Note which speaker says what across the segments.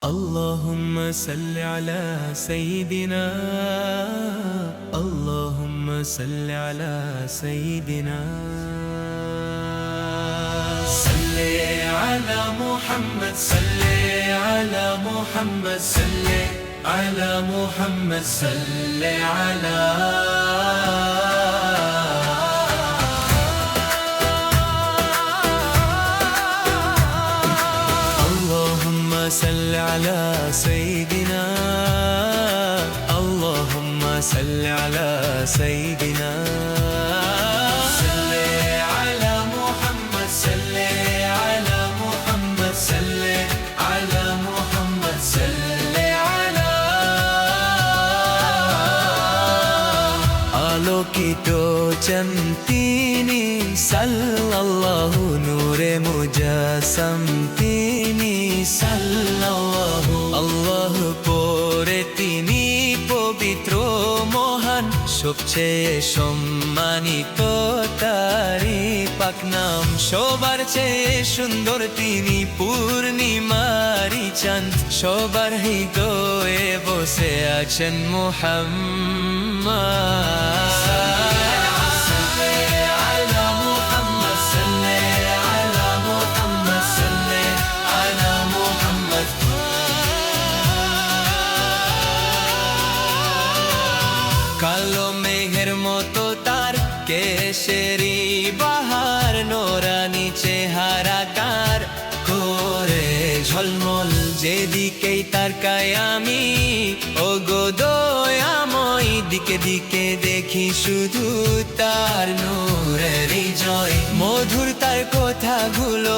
Speaker 1: اللهم صل على سيدنا اللهم صل على سيدنا صل على محمد صل على محمد صل على محمد صل على صل على سيدنا اللهم صل على سيدنا صل على محمد صل على محمد صل على محمد صل على আলোকিত চমতিনি সাল্লাল্লাহু নূরে মুজাসসাম তিনি সাল্লাল্লাহু আল্লাহ পরে তিনি পবিত্র মহান সবচেয়ে সম্মানিত তারি পাক নাম সবার চেয়ে সুন্দর তিনি পূর্ণিমারি চাঁদ সবার হৃদয়ে বসে আছেন মুহাম্মদ কালো মেঘের মতো তার কেশরি বাহার নোরানি চেহারা তার করে ঝলমল যেদিকেই তার কায়ামি ও গো দয়াময় দিকে দিকে দেখি শুধু তার নূরের জয় মধুর তার কথাগুলো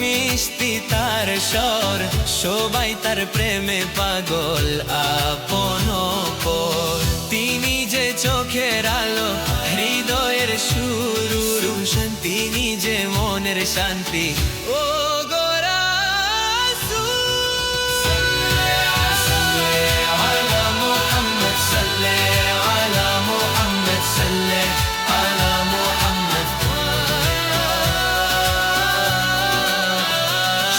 Speaker 1: মিষ্টি তার স্বর সবাই তার প্রেমে পাগল আপন পর তিনি যে চোখের আলো হৃদয়ের শুরু তিনি যে মনের শান্তি ও গো রাসূল আলা মুহাম্মদ সাল্লাল্লাহু আলা মুহাম্মদ সাল্লাল্লাহু আলা মুহাম্মদ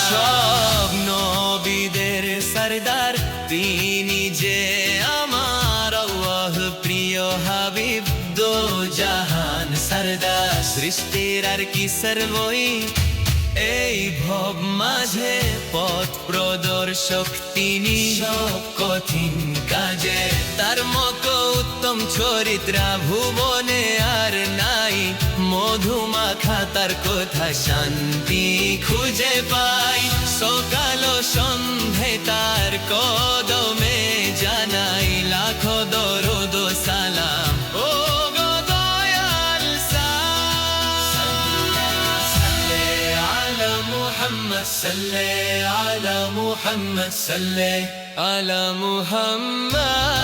Speaker 1: সব নবীদের সরদার তিনি যে হাবিব দো জাহান সরদার সৃষ্টির আর কি সর্বই এই ভব মাঝে পথ প্রদর্শক তিনি সব কঠিন কাজে তার মতো উত্তম চরিত্রা ভুবনে আর নাই মধুমাখা তার কথা শান্তি খুঁজে পাই সকাল সন্ধে তার কদমে জানাই লাখো দরুদ সালাম ও গো দয়াল সাল্লি আলা মুহাম্মদ সাল্লি আলা মুহাম্মদ সাল্লি আলা মুহাম্মদ